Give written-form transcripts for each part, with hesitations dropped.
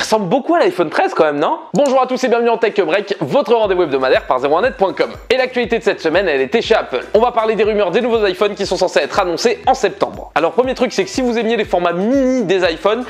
ressemble beaucoup à l'iPhone 13 quand même, non? Bonjour à tous et bienvenue en Tech Break, votre rendez-vous hebdomadaire par 01net.com. Et l'actualité de cette semaine, elle était chez Apple. On va parler des rumeurs des nouveaux iPhones qui sont censés être annoncés en septembre. Alors premier truc, c'est que si vous aimiez les formats mini des iPhones,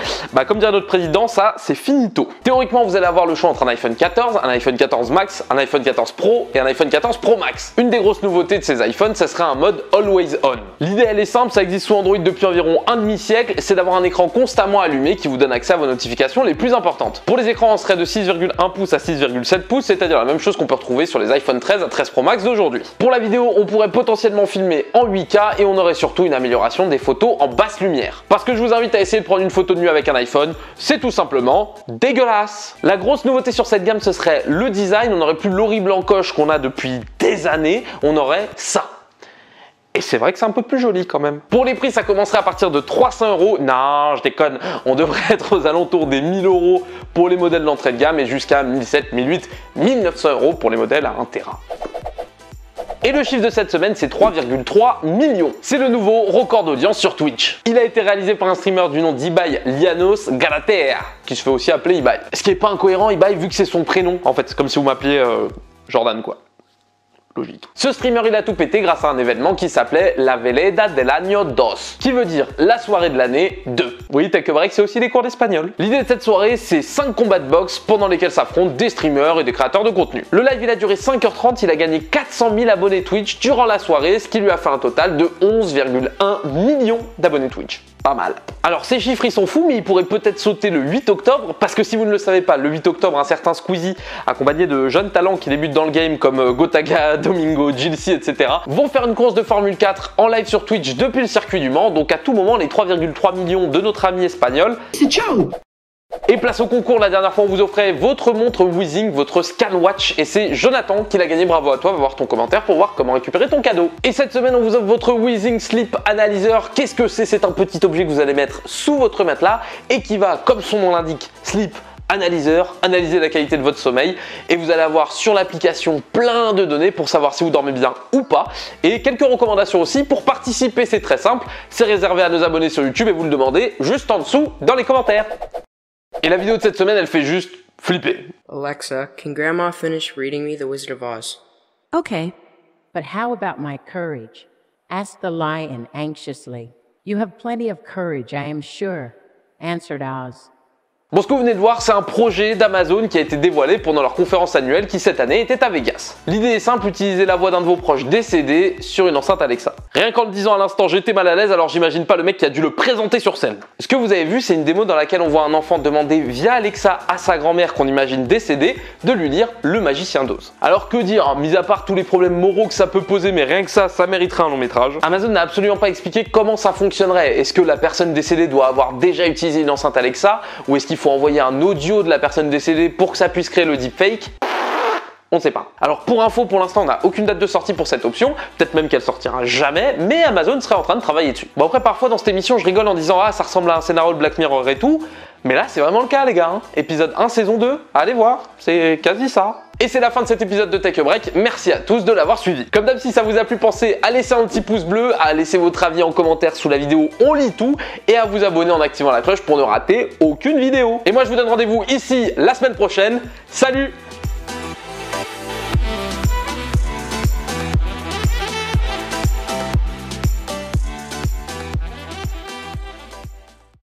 comme dirait notre président, ça c'est finito. Théoriquement, vous allez avoir le choix entre un iPhone 14, un iPhone 14 Max, un iPhone 14 Pro et un iPhone 14 Pro Max. Une des grosses nouveautés de ces iPhones, ça serait un mode Always On. L'idée elle est simple, ça existe sous Android depuis environ un demi-siècle, c'est d'avoir un écran constamment allumé qui vous donne accès à vos notifications les plus importantes. Pour les écrans, on serait de 6,1 pouces à 6,7 pouces, c'est-à-dire la même chose qu'on peut retrouver sur les iPhone 13 à 13 Pro Max d'aujourd'hui. Pour la vidéo, on pourrait potentiellement filmer en 8K et on aurait surtout une amélioration des photos en basse lumière. Parce que je vous invite à essayer de prendre une photo de nuit avec un iPhone, c'est tout simplement dégueulasse. La grosse nouveauté sur cette gamme, ce serait le design, on n'aurait plus l'horrible encoche qu'on a depuis des années, on aurait ça. Et c'est vrai que c'est un peu plus joli quand même. Pour les prix, ça commencerait à partir de 300 €. Non, je déconne. On devrait être aux alentours des 1000 € pour les modèles d'entrée de gamme et jusqu'à 1700, 1800, 1900 € pour les modèles à 1 Tera. Et le chiffre de cette semaine, c'est 3,3 millions. C'est le nouveau record d'audience sur Twitch. Il a été réalisé par un streamer du nom d'Ibai Llanos Galatea, qui se fait aussi appeler Ibai. Ce qui est pas incohérent, Ibai, vu que c'est son prénom. En fait, c'est comme si vous m'appeliez Jordan, quoi. Logique. Ce streamer il a tout pété grâce à un événement qui s'appelait la Velada del Año 2, qui veut dire la soirée de l'année 2. Oui, Tech Break, c'est aussi des cours d'espagnol. L'idée de cette soirée, c'est 5 combats de boxe pendant lesquels s'affrontent des streamers et des créateurs de contenu. Le live il a duré 5h30, il a gagné 400 000 abonnés Twitch durant la soirée, ce qui lui a fait un total de 11,1 millions d'abonnés Twitch. Pas mal. Alors ces chiffres ils sont fous, mais ils pourraient peut-être sauter le 8 octobre, parce que si vous ne le savez pas, le 8 octobre, un certain Squeezie, accompagné de jeunes talents qui débutent dans le game comme Gotaga, Domingo, Jilcy, etc., vont faire une course de Formule 4 en live sur Twitch depuis le circuit du Mans, donc à tout moment les 3,3 millions de notre ami espagnol. C'est ciao. Et place au concours, la dernière fois on vous offrait votre montre Weezing, votre Scanwatch, et c'est Jonathan qui l'a gagné, bravo à toi, va voir ton commentaire pour voir comment récupérer ton cadeau. Et cette semaine on vous offre votre Weezing Sleep Analyzer. Qu'est-ce que c'est? C'est un petit objet que vous allez mettre sous votre matelas et qui va, comme son nom l'indique, Sleep Analyzer, analyser la qualité de votre sommeil, et vous allez avoir sur l'application plein de données pour savoir si vous dormez bien ou pas, et quelques recommandations aussi. Pour participer, c'est très simple, c'est réservé à nos abonnés sur YouTube et vous le demandez juste en dessous dans les commentaires. Et la vidéo de cette semaine, elle fait juste flipper. Alexa, can Grandma finish reading me The Wizard of Oz? Okay, but how about my courage? Asked the lion anxiously. You have plenty of courage, I am sure, answered Oz. Bon, ce que vous venez de voir, c'est un projet d'Amazon qui a été dévoilé pendant leur conférence annuelle qui cette année était à Vegas. L'idée est simple, utiliser la voix d'un de vos proches décédés sur une enceinte Alexa. Rien qu'en le disant à l'instant, j'étais mal à l'aise, alors j'imagine pas le mec qui a dû le présenter sur scène. Ce que vous avez vu, c'est une démo dans laquelle on voit un enfant demander via Alexa à sa grand-mère qu'on imagine décédée de lui lire Le Magicien d'Oz. Alors que dire, mis à part tous les problèmes moraux que ça peut poser, mais rien que ça mériterait un long métrage. Amazon n'a absolument pas expliqué comment ça fonctionnerait. Est-ce que la personne décédée doit avoir déjà utilisé une enceinte Alexa, ou est-ce qu'il faut envoyer un audio de la personne décédée pour que ça puisse créer le deepfake? On ne sait pas. Alors pour info, pour l'instant on n'a aucune date de sortie pour cette option, peut-être même qu'elle sortira jamais, mais Amazon serait en train de travailler dessus. Bon après parfois dans cette émission je rigole en disant ah ça ressemble à un scénario de Black Mirror et tout, mais là c'est vraiment le cas les gars, hein. Épisode 1 saison 2, allez voir, c'est quasi ça. Et c'est la fin de cet épisode de Tech Break, merci à tous de l'avoir suivi. Comme d'hab, si ça vous a plu, pensez à laisser un petit pouce bleu, à laisser votre avis en commentaire sous la vidéo, on lit tout, et à vous abonner en activant la cloche pour ne rater aucune vidéo. Et moi je vous donne rendez-vous ici la semaine prochaine, salut!